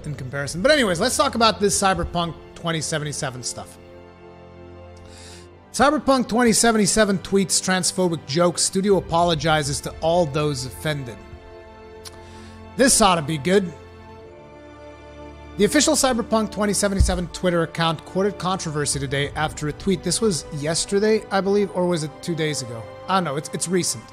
in comparison. But anyways, let's talk about this Cyberpunk 2077 stuff. Cyberpunk 2077 tweets transphobic jokes. Studio apologizes to all those offended. This ought to be good. The official Cyberpunk 2077 Twitter account quoted controversy today after a tweet. This was yesterday, I believe, or was it 2 days ago? I don't know. It's recent.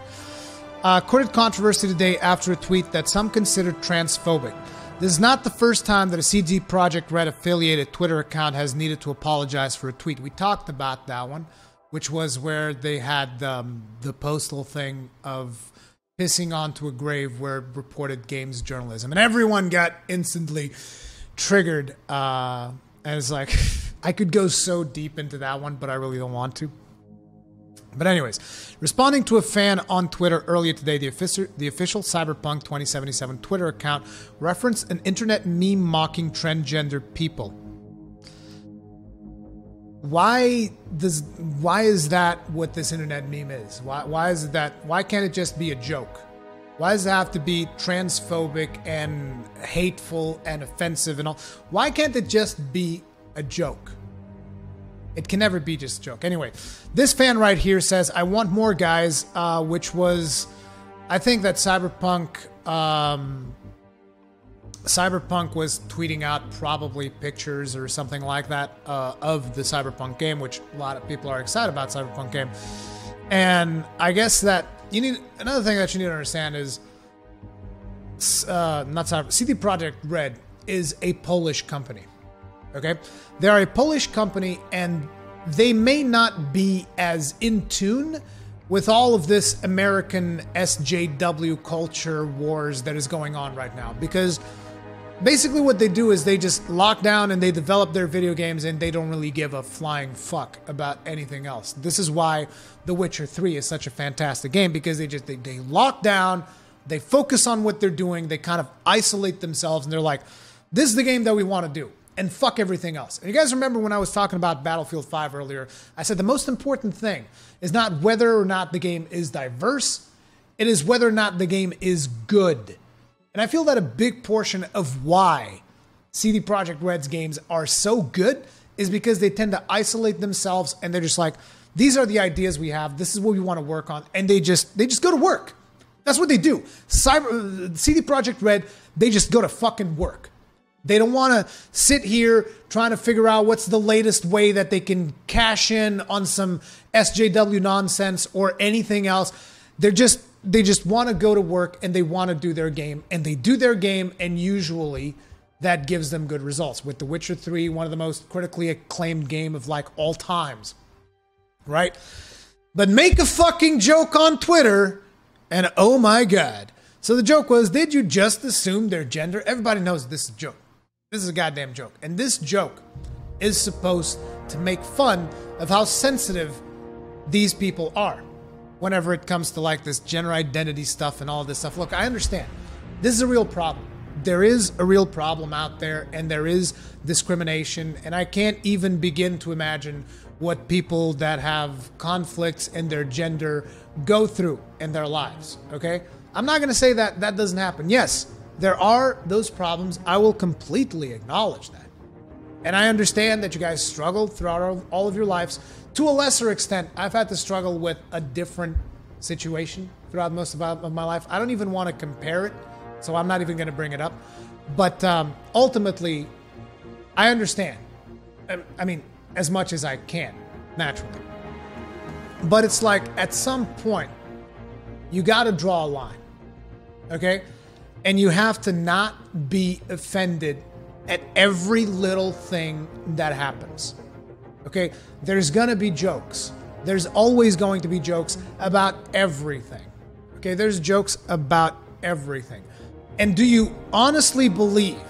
Quoted controversy today after a tweet that some considered transphobic. This is not the first time that a CDProjekt Red affiliated Twitter account has needed to apologize for a tweet. We talked about that one, which was where they had the postal thing of pissing onto a grave where it reported games journalism. And everyone got instantly triggered. And it's like, I could go so deep into that one, but I really don't want to. But anyways, responding to a fan on Twitter earlier today, the official Cyberpunk 2077 Twitter account referenced an internet meme mocking transgender people. Why is that what this internet meme is? Why is it that? Why can't it just be a joke? Why does it have to be transphobic and hateful and offensive and all? Why can't it just be a joke? It can never be just a joke. Anyway, this fan right here says, I want more guys, which was, I think that Cyberpunk was tweeting out probably pictures or something like that of the Cyberpunk game, which a lot of people are excited about Cyberpunk game. And I guess that another thing that you need to understand is CDProjekt Red is a Polish company. Okay, they are a Polish company, and they may not be as in tune with all of this American SJW culture wars that is going on right now, because basically what they do is they just lock down and they develop their video games, and they don't really give a flying fuck about anything else. This is why The Witcher 3 is such a fantastic game, because they lock down, they focus on what they're doing, they kind of isolate themselves, and they're like, this is the game that we want to do. And fuck everything else. And you guys remember when I was talking about Battlefield 5 earlier, I said the most important thing is not whether or not the game is diverse, it is whether or not the game is good. And I feel that a big portion of why CDProjekt Red's games are so good is because they tend to isolate themselves, and they're just like, these are the ideas we have, this is what we want to work on, and they just go to work. That's what they do. CDProjekt Red, they just go to fucking work. They don't want to sit here trying to figure out what's the latest way that they can cash in on some SJW nonsense or anything else. They just want to go to work, and they want to do their game, and they do their game, and usually that gives them good results. With The Witcher 3, one of the most critically acclaimed game of like all times, right? But make a fucking joke on Twitter, and oh my God. So the joke was, did you just assume their gender? Everybody knows this is a joke. This is a goddamn joke. And this joke is supposed to make fun of how sensitive these people are whenever it comes to like this gender identity stuff and all of this stuff. Look, I understand. This is a real problem. There is a real problem out there, and there is discrimination. And I can't even begin to imagine what people that have conflicts in their gender go through in their lives, okay? I'm not going to say that that doesn't happen. Yes, there are those problems. I will completely acknowledge that. And I understand that you guys struggle throughout all of your lives. To a lesser extent, I've had to struggle with a different situation throughout most of my life. I don't even want to compare it, so I'm not even going to bring it up. But ultimately, I understand. I mean, as much as I can, naturally. But it's like, at some point, you got to draw a line, okay? And you have to not be offended at every little thing that happens, okay? There's going to be jokes. There's always going to be jokes about everything, okay? There's jokes about everything. And do you honestly believe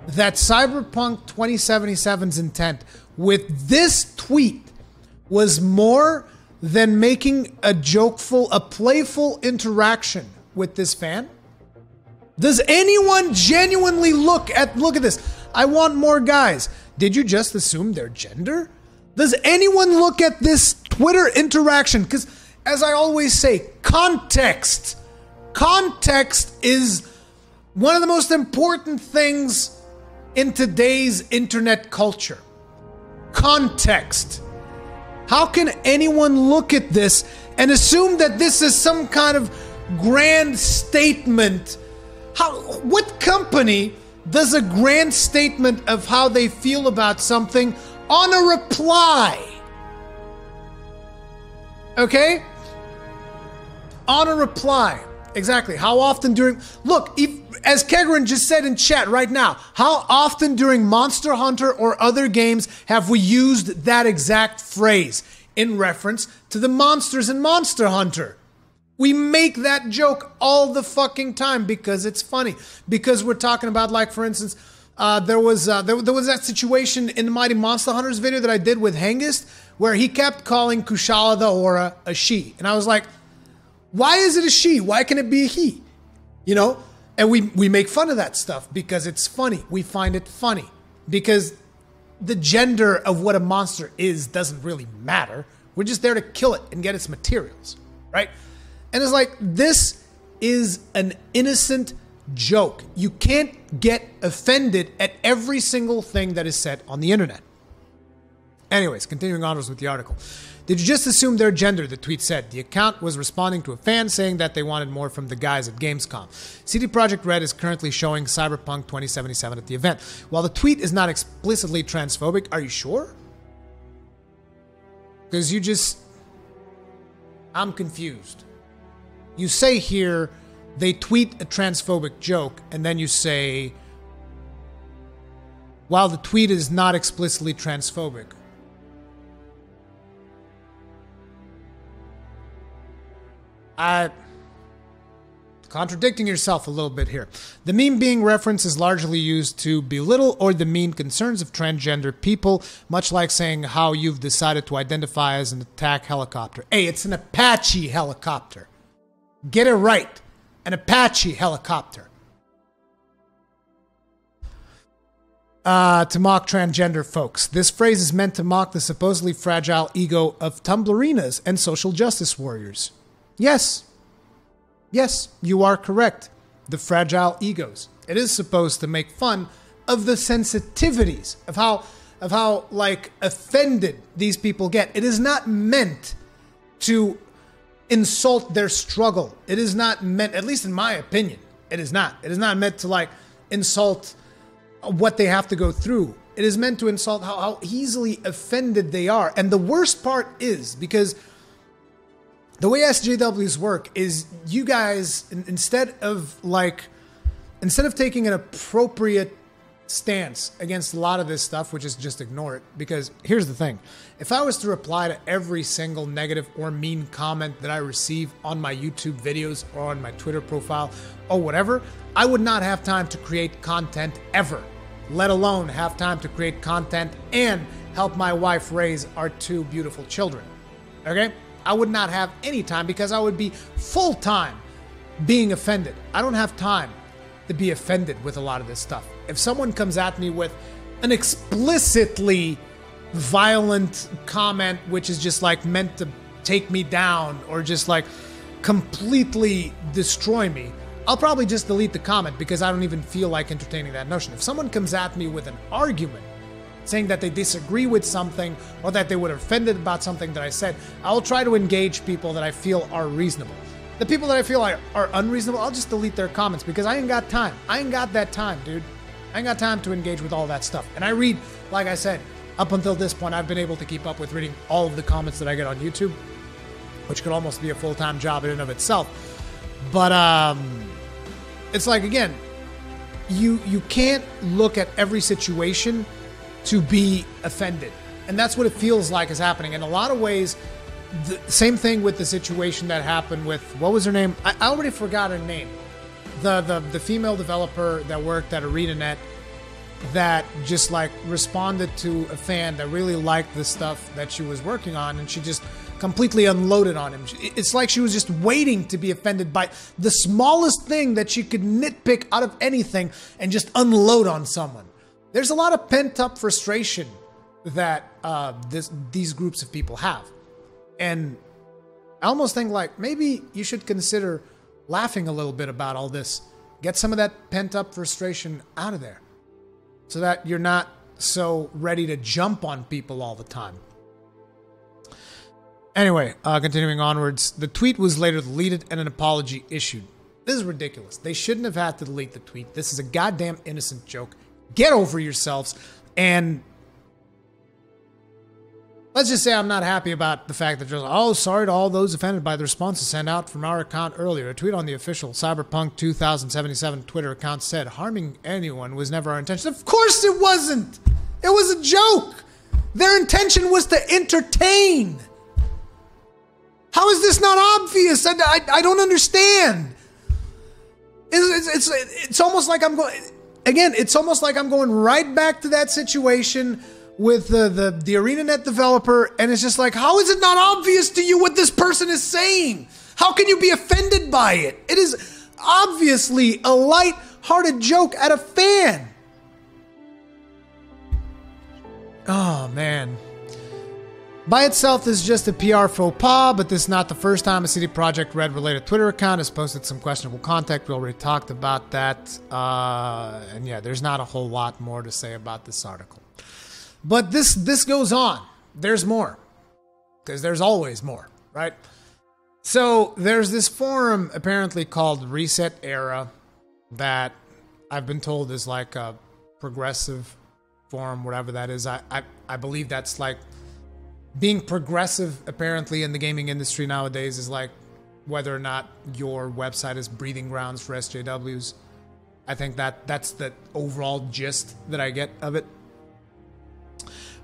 that Cyberpunk 2077's intent with this tweet was more than making a playful interaction with this fan? Does anyone genuinely look at this? I want more guys. Did you just assume their gender? Does anyone look at this Twitter interaction? Because as I always say, context is one of the most important things in today's internet culture. Context. How can anyone look at this and assume that this is some kind of grand statement? What company does a grand statement of how they feel about something on a reply? Okay? On a reply. Exactly. How often during... Look, as Kegrin just said in chat right now, how often during Monster Hunter or other games have we used that exact phrase in reference to the monsters in Monster Hunter? We make that joke all the fucking time because it's funny. Because we're talking about, like, for instance, there was that situation in the Mighty Monster Hunters video that I did with Hengist where he kept calling Kushala the Aura a she. And I was like, why is it a she? Why can it be a he? You know? And we make fun of that stuff because it's funny. We find it funny. Because the gender of what a monster is doesn't really matter. We're just there to kill it and get its materials. Right? And it's like, this is an innocent joke. You can't get offended at every single thing that is said on the internet. Anyways, continuing onwards with the article. Did you just assume their gender? The tweet said. The account was responding to a fan saying that they wanted more from the guys at Gamescom. CDProjekt Red is currently showing Cyberpunk 2077 at the event. While the tweet is not explicitly transphobic, are you sure? Because you just... I'm confused. You say here, they tweet a transphobic joke, and then you say, while the tweet is not explicitly transphobic. Contradicting yourself a little bit here. The meme being referenced is largely used to belittle or demean concerns of transgender people, much like saying how you've decided to identify as an attack helicopter. Hey, it's an Apache helicopter. Get it right. An Apache helicopter. To mock transgender folks. This phrase is meant to mock the supposedly fragile ego of Tumblrinas and social justice warriors. Yes. Yes, you are correct. The fragile egos. It is supposed to make fun of the sensitivities of how like offended these people get. It is not meant to insult their struggle. It is not meant, at least in my opinion, it is not. It is not meant to like insult what they have to go through. It is meant to insult how easily offended they are. And the worst part is because the way SJWs work is you guys, instead of taking an appropriate stance against a lot of this stuff, which is just ignore it, because here's the thing. If I was to reply to every single negative or mean comment that I receive on my YouTube videos or on my Twitter profile or whatever, I would not have time to create content ever, let alone have time to create content and help my wife raise our two beautiful children. Okay? I would not have any time because I would be full-time being offended. I don't have time to be offended with a lot of this stuff. If someone comes at me with an explicitly violent comment, which is just like meant to take me down or just like completely destroy me, I'll probably just delete the comment because I don't even feel like entertaining that notion. If someone comes at me with an argument saying that they disagree with something or that they were offended about something that I said, I'll try to engage people that I feel are reasonable. The people that I feel are unreasonable, I'll just delete their comments because I ain't got time. I ain't got that time, dude. I ain't got time to engage with all that stuff. And I read, like I said, up until this point, I've been able to keep up with reading all of the comments that I get on YouTube, which could almost be a full-time job in and of itself. But it's like, again, you can't look at every situation to be offended. And that's what it feels like is happening. In a lot of ways, the same thing with the situation that happened with, what was her name? I already forgot her name. The female developer that worked at ArenaNet that just like responded to a fan that really liked the stuff that she was working on, and she just completely unloaded on him. It's like she was just waiting to be offended by the smallest thing that she could nitpick out of anything and just unload on someone. There's a lot of pent-up frustration that these groups of people have. And I almost think like maybe you should consider laughing a little bit about all this. Get some of that pent-up frustration out of there. so that you're not so ready to jump on people all the time. Anyway, continuing onwards, the tweet was later deleted and an apology issued. This is ridiculous. They shouldn't have had to delete the tweet. This is a goddamn innocent joke. Get over yourselves. And let's just say I'm not happy about the fact that you're like, oh, sorry to all those offended by the responses sent out from our account earlier. A tweet on the official Cyberpunk 2077 Twitter account said, harming anyone was never our intention. Of course it wasn't. It was a joke. Their intention was to entertain. How is this not obvious? I don't understand. It's almost like I'm going... Again, it's almost like I'm going right back to that situation with the ArenaNet developer, and it's just like, how is it not obvious to you what this person is saying? How can you be offended by it? It is obviously a light-hearted joke at a fan. Oh, man. By itself, this is just a PR faux pas, but this is not the first time a CDProjekt Red related Twitter account has posted some questionable content. We already talked about that. And yeah, there's not a whole lot more to say about this article. But this goes on. There's more. Because there's always more, right? So there's this forum apparently called Reset Era that I've been told is like a progressive forum, whatever that is. I believe that's like being progressive apparently in the gaming industry nowadays is like whether or not your website is breeding grounds for SJWs. I think that's the overall gist that I get of it.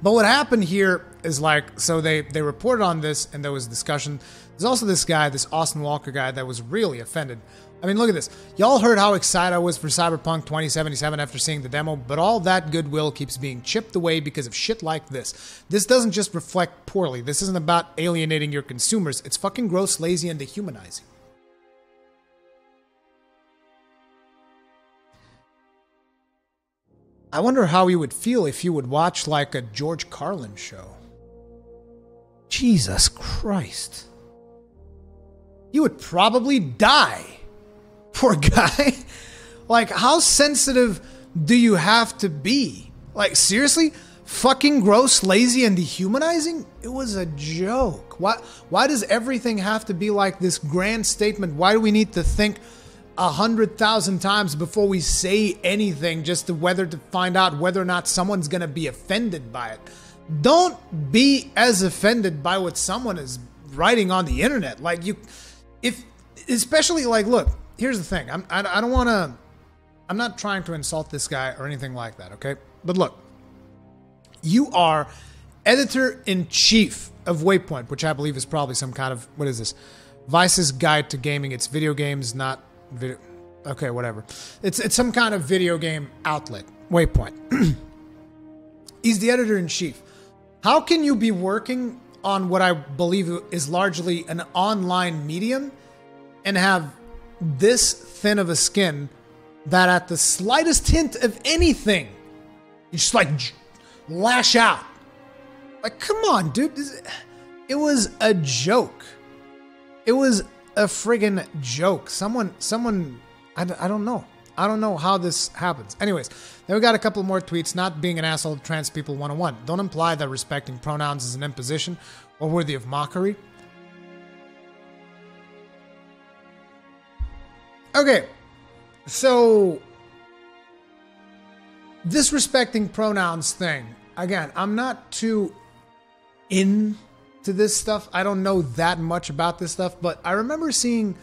But what happened here is like, so they reported on this and there was discussion. There's also this guy, this Austin Walker guy that was really offended. I mean, look at this. Y'all heard how excited I was for Cyberpunk 2077 after seeing the demo, but all that goodwill keeps being chipped away because of shit like this. This doesn't just reflect poorly. This isn't about alienating your consumers. It's fucking gross, lazy, and dehumanizing. I wonder how you would feel if you would watch like a George Carlin show. Jesus Christ. You would probably die. Poor guy. Like, how sensitive do you have to be? Like, seriously? Fucking gross, lazy, and dehumanizing? It was a joke. Why does everything have to be like this grand statement? Why do we need to think 100,000 times before we say anything just to find out whether or not someone's gonna be offended by it? Don't be as offended by what someone is writing on the internet. Like, especially like, look, here's the thing. I'm not trying to insult this guy or anything like that, okay? But look, you are editor-in-chief of Waypoint, which I believe is probably some kind of, what is this? Vice's Guide to Gaming. It's video games, not video. Okay, whatever. It's some kind of video game outlet. Waypoint. He's the editor-in-chief. How can you be working on what I believe is largely an online medium and have this thin of a skin that at the slightest hint of anything, you just like lash out? Like, come on, dude. It was a joke. It was a friggin' joke. Someone, I don't know. I don't know how this happens. Anyways, then we got a couple more tweets. Not being an asshole to trans people 101. Don't imply that respecting pronouns is an imposition or worthy of mockery. Okay, so this respecting pronouns thing, again, I'm not too into this stuff. I don't know that much about this stuff, but I remember seeing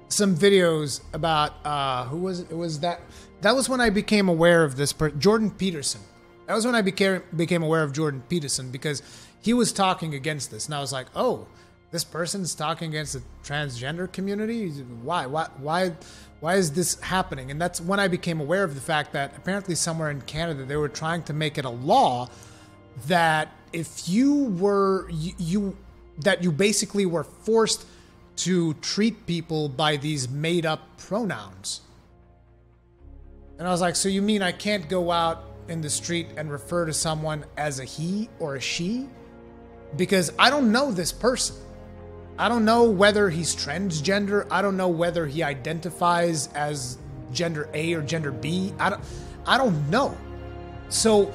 some videos about, who was it? It was that was when I became aware of this Jordan Peterson. That was when I became aware of Jordan Peterson because he was talking against this. And I was like, oh, this person's talking against the transgender community? Why is this happening? And that's when I became aware of the fact that apparently somewhere in Canada, they were trying to make it a law that if you were, that you basically were forced to treat people by these made up pronouns. And I was like, so you mean I can't go out in the street and refer to someone as a he or a she? Because I don't know this person. I don't know whether he's transgender. I don't know whether he identifies as gender A or gender B. I don't know. So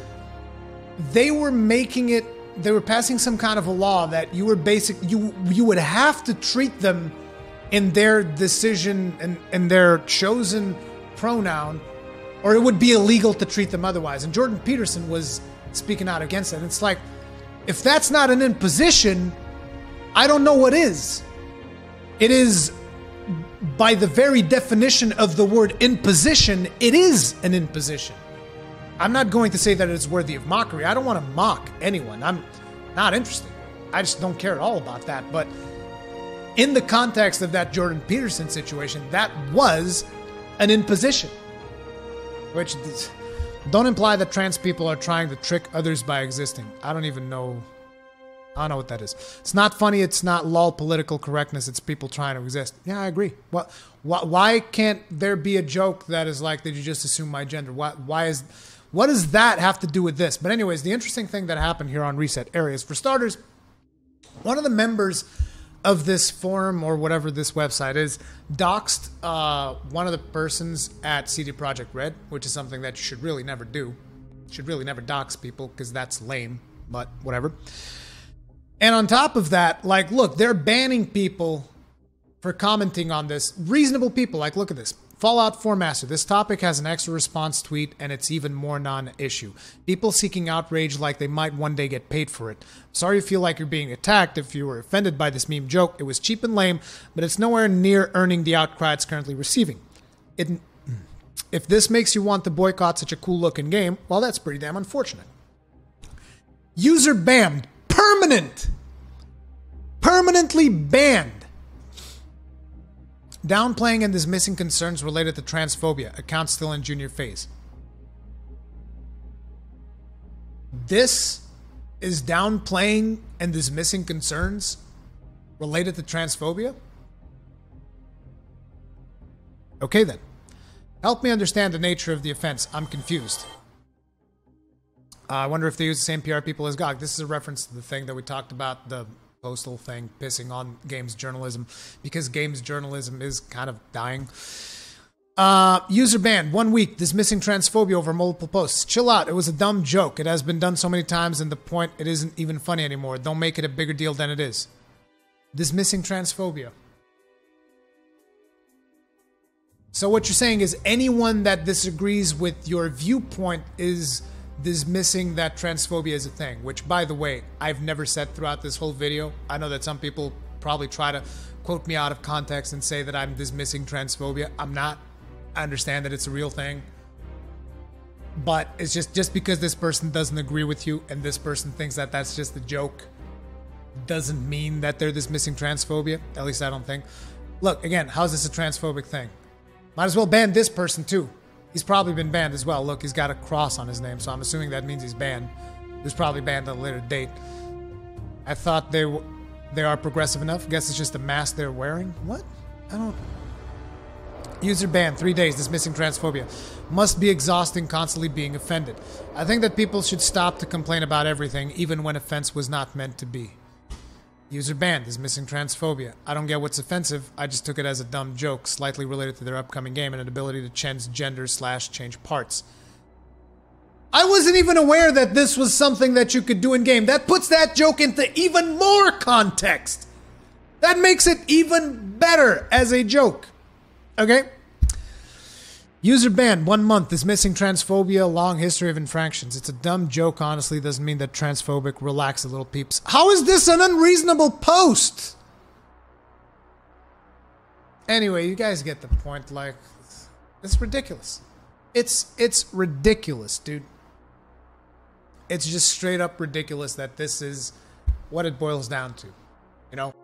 they were making it, they were passing some kind of a law that you were you would have to treat them in their decision and their chosen pronoun, or it would be illegal to treat them otherwise. And Jordan Peterson was speaking out against it. And it's like, if that's not an imposition, I don't know what is. It is, by the very definition of the word imposition, it is an imposition. I'm not going to say that it's worthy of mockery. I don't want to mock anyone. I'm not interested. I just don't care at all about that. But in the context of that Jordan Peterson situation, that was an imposition. Which, don't imply that trans people are trying to trick others by existing. I don't even know. I don't know what that is. It's not funny. It's not lol political correctness. It's people trying to exist. Yeah, I agree. Why can't there be a joke that is like, did you just assume my gender? What does that have to do with this? But anyways, the interesting thing that happened here on Reset Areas, for starters, one of the members of this forum, or whatever this website is, doxed one of the persons at CDProjekt Red, which is something that you should really never do. You should really never dox people, because that's lame, but whatever. And on top of that, like, look, they're banning people for commenting on this. Reasonable people, like, look at this. Fallout 4 Master, this topic has an extra response tweet, and it's even more non-issue. People seeking outrage like they might one day get paid for it. Sorry you feel like you're being attacked if you were offended by this meme joke. It was cheap and lame, but it's nowhere near earning the outcry it's currently receiving. If this makes you want to boycott such a cool-looking game, well, that's pretty damn unfortunate. User banned. Permanent! Permanently banned. Downplaying and dismissing concerns related to transphobia. Account still in junior phase. This is downplaying and dismissing concerns related to transphobia? Okay then. Help me understand the nature of the offense. I'm confused. I wonder if they use the same PR people as GOG. This is a reference to the thing that we talked about, the postal thing, pissing on games journalism, because games journalism is kind of dying. User banned, 1 week, dismissing transphobia over multiple posts. Chill out, it was a dumb joke. It has been done so many times, and the point, it isn't even funny anymore. Don't make it a bigger deal than it is. Dismissing transphobia. So what you're saying is anyone that disagrees with your viewpoint is dismissing that transphobia is a thing, which, by the way, I've never said throughout this whole video. I know that some people probably try to quote me out of context and say that I'm dismissing transphobia. I'm not. I understand that it's a real thing. But it's just because this person doesn't agree with you and this person thinks that that's just a joke doesn't mean that they're dismissing transphobia. At least I don't think. Look, again, how's this a transphobic thing? Might as well ban this person too. He's probably been banned as well. Look, he's got a cross on his name, so I'm assuming that means he's banned. He was probably banned at a later date. I thought they are progressive enough. Guess it's just a mask they're wearing. What? I don't... User banned, 3 days, dismissing transphobia. Must be exhausting constantly being offended. I think that people should stop to complain about everything, even when offense was not meant to be. User banned, dismissing transphobia. I don't get what's offensive. I just took it as a dumb joke, slightly related to their upcoming game and an ability to change gender/change parts. I wasn't even aware that this was something that you could do in game. That puts that joke into even more context. That makes it even better as a joke. Okay? User banned, 1 month, dismissing transphobia, long history of infractions. It's a dumb joke, honestly, doesn't mean that transphobic. Relax a little, peeps. How is this an unreasonable post? Anyway, you guys get the point, like, it's ridiculous. It's ridiculous, dude. It's just straight up ridiculous that this is what it boils down to, you know?